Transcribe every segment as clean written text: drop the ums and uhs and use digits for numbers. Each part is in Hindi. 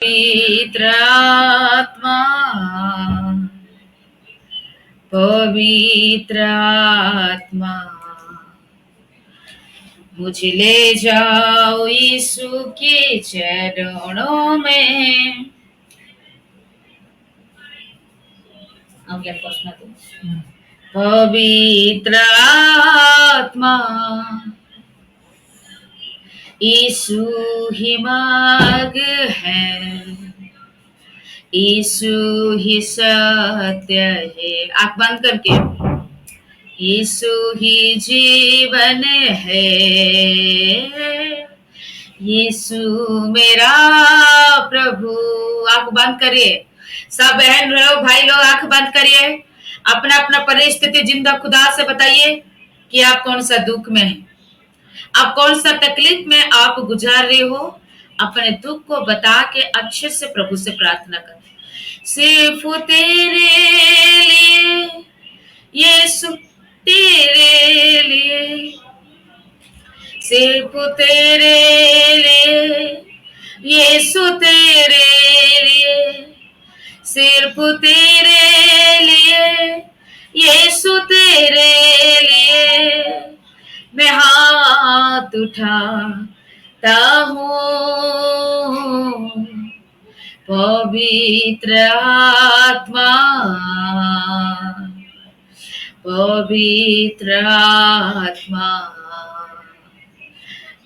पवित्र आत्मा, पवित्र आत्मा, मुझे ले जाओ यीशु के चरणों में। अब क्या प्रश्न तुम? पवित्र आत्मा, यीशु ही मार्ग है, यीशु ही सत्य है। आंख बंद करके, यीशु ही जीवन है, यीशु मेरा प्रभु। आंख बंद करिए, सब बहन लोग भाई लोग आंख बंद करिए। अपना अपना परिस्थिति जिंदा खुदा से बताइए कि आप कौन सा दुख में हैं, आप कौन सा तकलीफ में आप गुजार रहे हो। अपने दुख को बता के अच्छे से प्रभु से प्रार्थना कर। सिर्फ तेरे लिए यीशु, तेरे लिए, सिर्फ तेरे लिए यीशु, तेरे लिए, सिर्फ तेरे लिए यीशु, तेरे लिए मैं हाथ उठाता हूँ। पवित्र आत्मा, पवित्र आत्मा,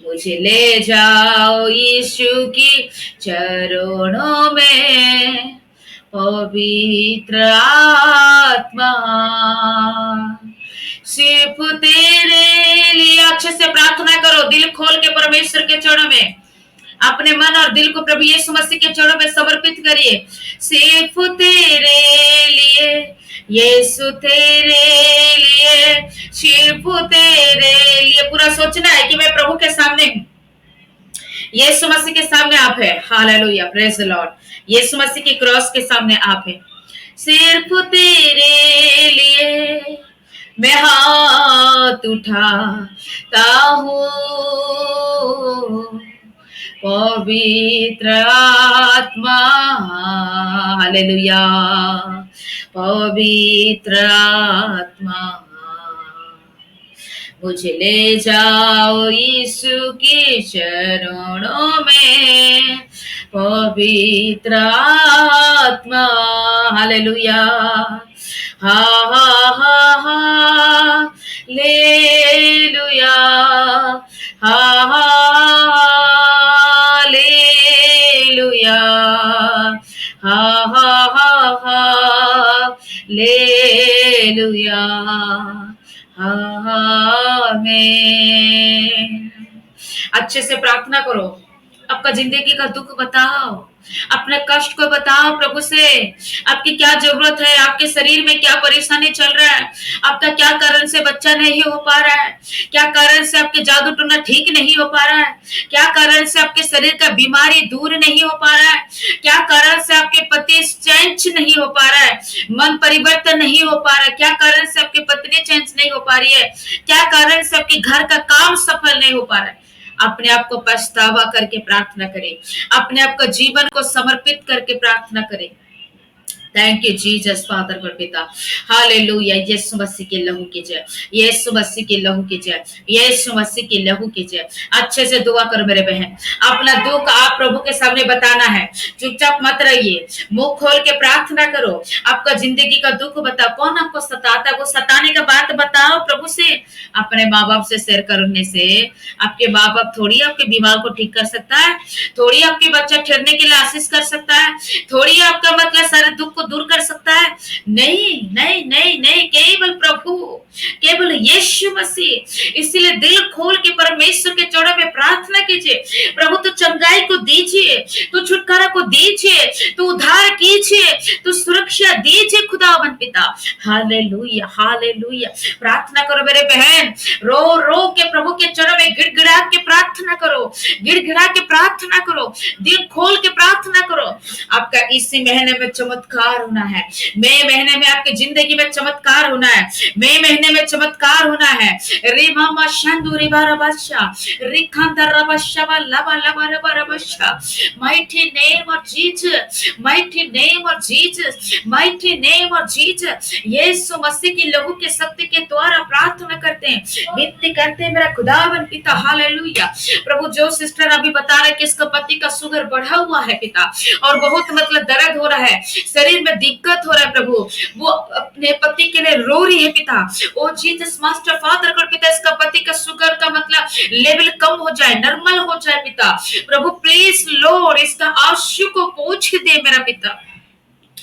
मुझे ले जाओ यीशु की चरणों में। पवित्र आत्मा, सिर्फ तेरे लिए। अच्छे से प्रार्थना करो, दिल खोल के परमेश्वर के चरणों में अपने मन और दिल को प्रभु यीशु मसीह के चरणों में समर्पित करिए। सिर्फ तेरे लिए यीशु, तेरे लिए, सिर्फ तेरे लिए। पूरा सोचना है कि मैं प्रभु के सामने हूँ, यीशु मसीह के सामने आप है। Hallelujah, praise the lord. Yeshu Masih की क्रॉस के सामने आप है। सिर्फ तेरे लिए मैं हाथ उठाता हूँ। पवित्र आत्मा, हालेलुया, पवित्र आत्मा, मुझे ले जाओ यीशु के चरणों में। पवित्र आत्मा, हालेलुया, हा हा हा हा, लेलुया, हा हा, लेलुया, हा हा हा हा, लेलुया, आमीन। अच्छे से प्रार्थना करो, आपका जिंदगी का दुख बताओ, अपने कष्ट को बताओ प्रभु से। आपकी क्या जरूरत है, आपके शरीर में क्या परेशानी चल रहा है, आपका क्या कारण से बच्चा नहीं हो पा रहा है, क्या कारण से आपके जादू टोना ठीक नहीं हो पा रहा है, क्या कारण से आपके शरीर का बीमारी दूर नहीं हो पा रहा है, क्या कारण से आपके पति चेंज नहीं हो पा रहा है, मन परिवर्तन नहीं हो पा रहा है, क्या कारण से आपकी पत्नी चेंज नहीं हो पा रही है, क्या कारण से आपके घर का काम सफल नहीं हो पा रहा है। अपने आप को पछतावा करके प्रार्थना करें, अपने आप को जीवन को समर्पित करके प्रार्थना करें। थैंक यू जीसस फादर पर पिता, हालेलुया। यीशु मसीह के लहू की जय, यीशु मसीह के लहू की जय, यीशु मसीह के लहू की जय। अच्छे से दुआ करो मेरे बहन, अपना दुख आप प्रभु के सामने बताना है। चुपचाप मत रहिए, मुंह खोल के प्रार्थना करो। आपका जिंदगी का दुख बताओ, कौन आपको सताता है वो सताने का बात बताओ प्रभु से। अपने माँ बाप से शेयर करने से आपके माँ बाप थोड़ी आपके बीमार को ठीक कर सकता है, थोड़ी आपके बच्चा ठहरने के लिए आशीष कर सकता है, थोड़ी आपका मतलब सारे दुख को दूर कर सकता है। नहीं नहीं नहीं नहीं, केवल प्रभु, केवल यीशु मसीह। इसीलिए दिल खोल के परमेश्वर के चरणों में प्रार्थना कीजिए, प्रभु तो चंगाई को दीजिए, तो छुटकारा को दीजिए, तो उद्धार कीजिए, तो सुरक्षा दीजिए खुदावन पिता। Hallelujah hallelujah. प्रार्थना करो मेरे बहन, रो रो के प्रभु के चरणों में गिड़गिड़ा के प्रार्थना करो, गिड़गिड़ा के प्रार्थना करो, दिल खोल के प्रार्थना करो। आपका आपका इसी महीने में चमत्कार होना है। मई महीने में आपकी जिंदगी में चमत्कार होना है। मई महीने में चमत्कार होना है। रिमामा शंदू रिबाराबाशा रिखांदराबाशा लबा लबा रबाराबाशा। Mighty name of Jesus, mighty name of Jesus, mighty name of Jesus। यीशु मसीह की लहू के शक्ति के द्वारा प्रार्थना करते हैं, विनती करते हैं मेरा खुदावन पिता। हालेलुया। प्रभु, जो सिस्टर अभी बता रहे कि इसका पति का शुगर बढ़ा हुआ है पिता, और बहुत दर्द हो रहा है, शरीर में दिक्कत हो रहा है प्रभु, वो अपने पति के लिए रो रही है पिता। ओ जीसस मास्टर फादर कर पिता, इसका पति का शुगर का लेवल कम हो जाए, नॉर्मल हो जाए पिता। प्रभु प्लीज लॉर्ड इसका आंसू को पोंछ दे मेरा पिता।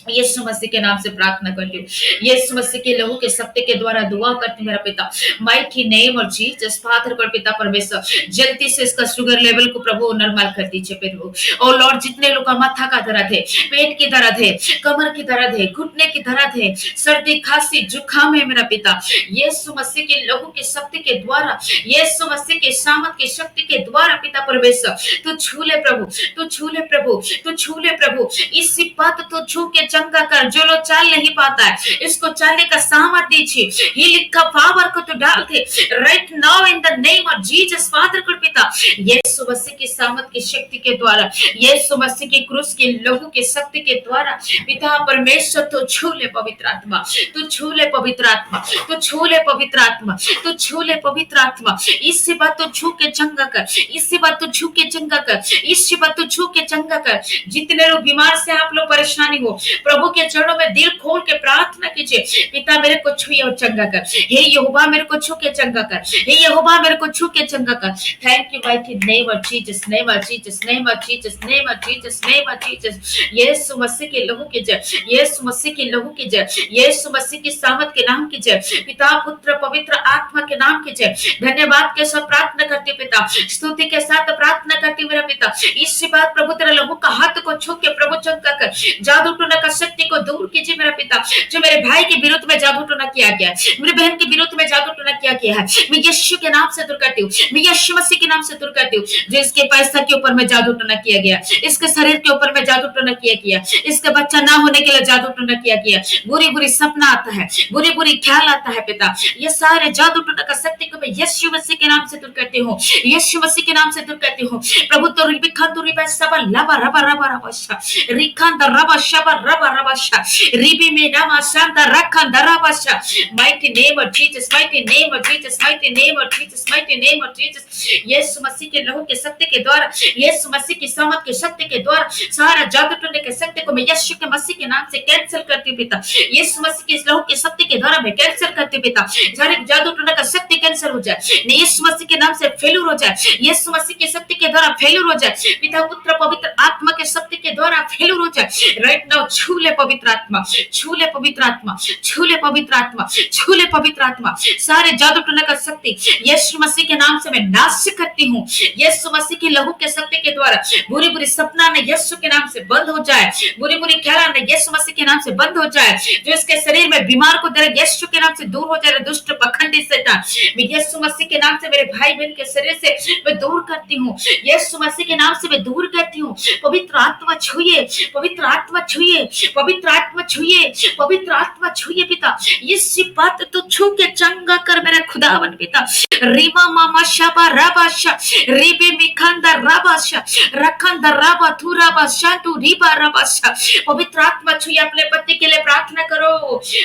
यीशु मसीह के नाम से प्रार्थना करती हूँ, यीशु मसीह के लहू के शक्ति के द्वारा दुआ करती हूँ मेरा पिता। माइटी नेम और जीसस फादर कर पिता परमेश्वर, जल्दी से इसका शुगर लेवल को प्रभु नॉर्मल कर दीजिए प्रभु। और लॉर्ड, जितने लोग का माथा का दर्द है, पेट की दर्द है, कमर की दर्द है, घुटने की दर्द है, सर्दी खांसी जुकाम है मेरा पिता, यीशु मसीह के लहू की शक्ति के द्वारा, यीशु मसीह के सामर्थ की शक्ति के द्वारा पिता परमेश्वर, तू छू ले प्रभु, तू छू ले प्रभु, तू छू ले प्रभु। इसी बात तो छू के चंगा कर, जो लोग चल नहीं पाता है इसको चलने का सामर्थ दीजिए, हीलिंग का पावर को तो डाल दे right now in the name of Jesus father कर पिता। यीशु मसीह की सामर्थ की शक्ति के द्वारा, यीशु मसीह की क्रूस के लहू की शक्ति के द्वारा पिता परमेश्वर, तो छू ले पवित्र आत्मा, तू छू ले पवित्र आत्मा, तू छू ले पवित्र आत्मा, तू छू ले पवित्र आत्मा। इसी बात तो छू के चंगा कर, इसी बात तो छू के चंगा कर, इसी बात तो छू के चंगा कर। जितने लोग बीमार से आप लोग परेशानी हो, प्रभु के चरणों में दिल खोल के प्रार्थना कीजिए, पिता मेरे को छुए और चंगा कर, हे यहोवा मेरे को छू के चंगा कर, हे यहोवा मेरे को छू के चंगा कर। Thank you mighty name of Jesus, name of Jesus, name of Jesus, name of Jesus, name of Jesus. Yeshu Masih के लहू की जय, यीशु मसीह के लहू की जय, यीशु मसीह की सामर्थ के नाम की जय, पिता पुत्र पवित्र आत्मा के नाम की जय। धन्यवाद के साथ प्रार्थना करती पिता, स्तुति के साथ प्रार्थना करती मेरा पिता। इसी बात प्रभु तेरा लहू का हाथ को छू के प्रभु चंगा कर, जादू टोना का शक्ति को दूर कीजिए मेरा पिता। जो मेरे भाई के विरुद्ध में जादू टोना किया गया है, मेरी बहन के विरुद्ध में जादू टोना किया गया है, मैं यीशु के नाम से दूर करती हूँ, मैं यीशु मसीह के नाम से दूर करती हूँ। जो इसके पैसा के ऊपर में जादू टोना किया गया, इसके शरीर के ऊपर में जादू टोना किया गया, इसके बच्चा ना होने के लिए जादू टोना किया गया, बुरी बुरी सपना आता है, बुरी बुरी ख्याल आता है पिता, ये सारे जादू टोना का शक्ति को मैं यीशु मसीह के नाम से दूर करती हूँ, यीशु मसीह के नाम से दूर करती हूँ प्रभु। तो रिबिखान तो रिबा सबा लबा रबा रबा रबा रिखान द रबा शबा रबा रबा रिबी में नामा शांता रखान द रबा। Mighty name of Jesus, mighty name of Jesus, mighty name of Jesus, mighty name of Jesus. Yeshu Masih के लहू के शक्ति के द्वारा, यीशु मसीह की सामर्थ की शक्ति के द्वारा सारा जादू टोने के शक्ति को मैं यीशु के मसीह के नाम से कैंसिल करती हूँ पिता। यीशु मसीह के लहू की शक्ति के द्वारा मैं कैंसिल करती हूँ पिता। सारे जादू टोने का शक्ति कैंसिल हो जाए, यीशु मसीह के नाम से फेल्यूर हो जाए, यीशु मसीह की शक्ति के द्वारा फेल्यूर हो जाए पिता पुत्र पवित्र आत्मा के शक्ति के द्वारा फेल्यूर हो जाए राइट नाउ। छू ले पवित्र आत्मा, छू ले पवित्र आत्मा, छू ले पवित्र आत्मा, छू ले पवित्र आत्मा। सारे जादू टोने का शक्ति यीशु मसीह के नाम से मैं नाश करती हूँ, यीशु मसीह की लहू के शक्ति के द्वारा बुरी बुरी सपना ने यीशु के नाम से बंद हो जाए, बुरी बुरी ख्याल ने यीशु मसीह के नाम से बंद हो जाए। जो इसके शरीर में बीमार को दे यीशु के नाम से दूर हो जाए, दुष्ट पखंडी शैतान मैं यीशु मसीह के नाम से मेरे भाई बहन के शरीर से मैं दूर करती हूँ, यीशु मसीह के नाम से मैं दूर करती हूँ। पवित्र आत्मा छुए, पवित्र आत्मा छुए, पवित्र आत्मा छुए, पवित्र आत्मा छुए पिता। इसी बात तो छू के चंगा कर मेरे खुदावन पिता। रीमा मामा शाबा राबाशा रीबे मिखंदा राबाशा रखंदा राबा थुराबा शांतु रीबा राबाशा। पवित्र आत्मा छुए, अपने पति के लिए प्रार्थना करो,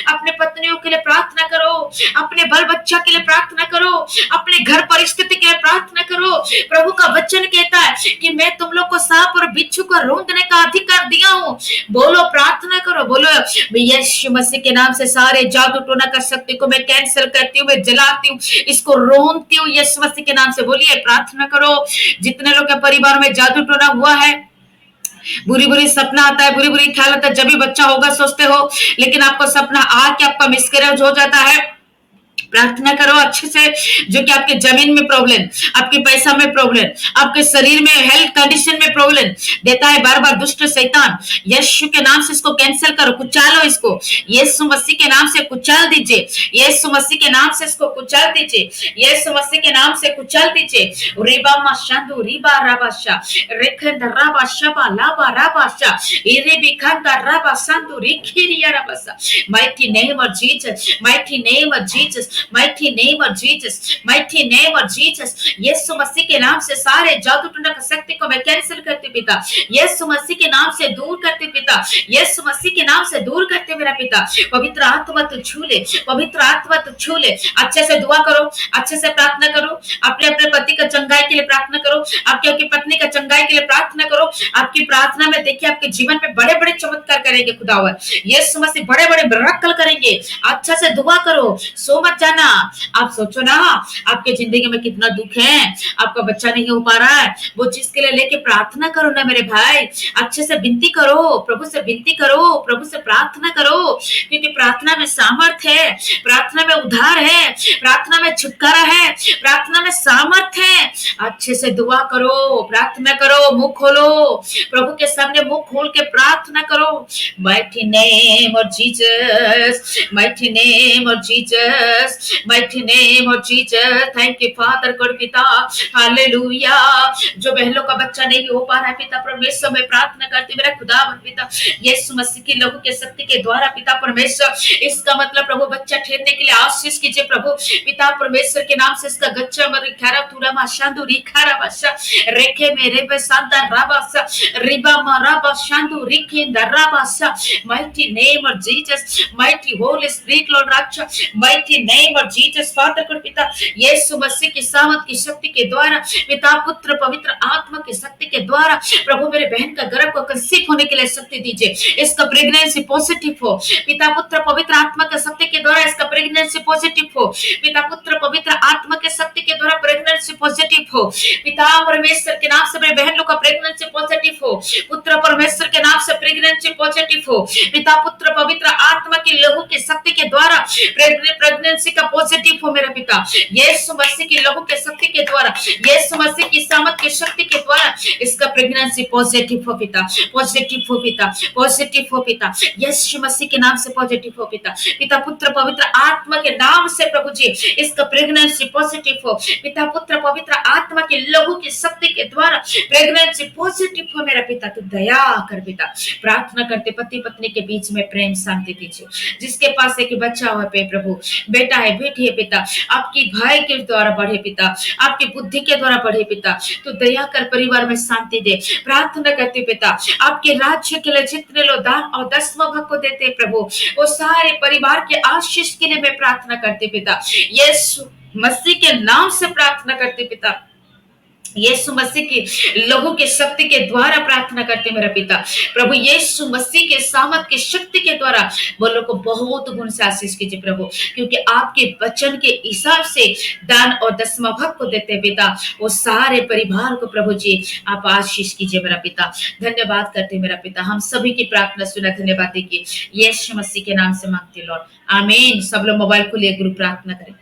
अपने पत्नियों के लिए प्रार्थना करो, अपने बाल बच्चा के लिए प्रार्थना करो, अपने घर परिस्थिति के लिए प्रार्थना करो। प्रभु का वचन कहता है कि मैं तुम लोग को सांप और बिच्छू को रोंदने का अधिकार दिया हूँ। बोलो, प्रार्थना करो, बोलो यीशु मसीह के नाम से सारे जादू टोना का शक्ति को मैं कैंसिल करती हूँ, मैं जलाती हूँ, इसको रोनती हूँ यीशु मसीह के नाम से। बोलिए, प्रार्थना करो। जितने लोग के परिवार में जादू टोना हुआ है, बुरी बुरी सपना आता है, बुरी बुरी ख्याल आता है, जब भी बच्चा होगा सोचते हो, लेकिन आपको सपना आके आपका मिसकैरेज हो जाता है, प्रार्थना करो अच्छे से। जो कि आपके जमीन में प्रॉब्लम, आपके पैसा में प्रॉब्लम, आपके शरीर में हेल्थ कंडीशन में प्रॉब्लम देता है बार बार दुष्ट शैतान, यीशु के नाम से इसको कैंसिल करो, कुचालो इसको, यीशु मसीह के नाम से कुचल दीजिए, यीशु मसीह के नाम से इसको कुचल दीजिए, यीशु मसीह के नाम से कुचल दीजिए। रिबा मशांदू रिबा राबाशा रेखंद राबाशा लाबा राबाशा इरे बिखंद राबा Sandu रिखिरिया राबाशा। Mighty name of Jesus, mighty name of Jesus, mighty name of Jesus, mighty name of Jesus। यीशु मसीह के नाम से सारे जादू टोना की शक्ति को मैं कैंसिल करती पिता, यीशु मसीह के नाम से दूर करते पिता, यीशु मसीह के नाम से दूर करते मेरा पिता। पवित्र आत्मा तू छू ले, पवित्र आत्मा तू छू ले। अच्छे से दुआ करो, अच्छे से प्रार्थना करो, अपने अपने पति का चंगाई के लिए प्रार्थना करो, आपकी पत्नी का चंगाई के लिए प्रार्थना करो। आपकी प्रार्थना में देखिए आपके जीवन में बड़े बड़े चमत्कार करेंगे खुदावन यीशु मसीह, बड़े बड़े मिरेकल करेंगे। अच्छा से दुआ करो, सो मत जाना। आप सोचो ना आपके जिंदगी में कितना दुख है, आपका बच्चा नहीं हो पा रहा है, वो चीज के लिए लेके प्रार्थना करो ना मेरे भाई। अच्छे से विनती करो, प्रभु से विनती करो, प्रभु से प्रार्थना करो, क्योंकि प्रार्थना में सामर्थ है, प्रार्थना में उद्धार है, प्रार्थना में छुटकारा है, प्रार्थना में सामर्थ है। अच्छे से दुआ करो, प्रार्थना करो, मुंह खोलो, प्रभु के सामने मुंह खोल के प्रार्थना करो। Mighty name of Jesus, mighty name of Jesus, mighty name of Jesus। Thank you Father God पिता, हालेलुया। जो बहनों का बच्चा नहीं हो पा रहा है पिता परमेश्वर, मैं प्रार्थना करती मेरा खुदावन पिता, यीशु मसीह की लहू के शक्ति के द्वारा पिता परमेश्वर, इसका मतलब प्रभु बच्चा ठहरने के लिए आशीष कीजिए प्रभु पिता परमेश्वर के नाम से। इसका गच्चा मर खारा तुरा माशांदू रिखारा बसा रेखे मेरे बेसादा राबासा Riba मराबा शांदू रिखे दराबासा। Mighty name of Jesus, mighty Holy Spirit Lord Raksha, mighty name of Jesus Father God पिता, यीशु मसीह की सामर्थ की शक्ति के द्वारा पिता पुत्र पवित्र आत्मा की शक्ति के द्वारा प्रभु मेरे बहन का गर्भ को कंसीव होने के लिए शक्ति दीजिए, इसका प्रेगनेंसी पॉजिटिव हो पिता पुत्र पवित्र आत्मा की शक्ति के द्वारा, इसका प्रेगनेंसी पॉजिटिव हो पिता पुत्र पवित्र आत्मा के शक्ति के द्वारा, प्रेगनेंसी पॉजिटिव हो पिता परमेश्वर के नाम से मेरे बहन लोग का प्रेगनेंसी पॉजिटिव हो, पुत्र परमेश्वर के नाम से प्रेगनेंसी पॉजिटिव हो पिता पुत्र पवित्र आत्मा की लहू की शक्ति के द्वारा, प्रेगनेंसी का पॉजिटिव हो मेरा पिता, यीशु मसीह की लहू के शक्ति के द्वारा, यीशु मसीह की सामर्थ की शक्ति के द्वारा इसका प्रेगनेंसी पॉजिटिव हो पिता, पॉजिटिव हो पिता, पॉजिटिव हो पिता, यीशु मसीह के नाम से पॉजिटिव हो पिता, पिता पुत्र पवित्र आत्मा के नाम से प्रभु जी इसका प्रेगनेंसी पॉजिटिव हो पिता पुत्र पवित्र आत्मा की लहू की शक्ति के द्वारा, प्रेगनेंसी पॉजिटिव हो मेरा पिता। तू दया कर पिता, प्रार्थना करते पति पत्नी के बीच में प्रेम शांति दीजिए, जिसके पास एक बच्चा हो पे प्रभु, बेटा है बेटी है पिता, आपकी भाई के द्वारा बढ़े पिता, आपकी बुद्धि के द्वारा बढ़े पिता, तो दया कर परिवार में शांति दे। प्रार्थना करते पिता आपके राज्य के लिए जितने लोग दान और दसवां भाग को देते प्रभु, वो सारे परिवार के आशीष के लिए मैं प्रार्थना करते पिता, यीशु मसीह के नाम से प्रार्थना करते पिता, यीशु मसीह की लोगों की शक्ति के द्वारा प्रार्थना करते मेरा पिता प्रभु, यीशु मसीह के सामर्थ की शक्ति के द्वारा बोलो को बहुत गुण से आशीष कीजिए प्रभु, क्योंकि आपके वचन के हिसाब से दान और दसवां भाग को देते पिता, वो सारे परिवार को प्रभु जी आप आशीष कीजिए मेरा पिता। धन्यवाद करते मेरा पिता, हम सभी की प्रार्थना सुना, धन्यवाद देखिए, यीशु मसीह के नाम से मांगते लॉर्ड, आमीन। सब लोग मोबाइल को लिए गुरु प्रार्थना करें।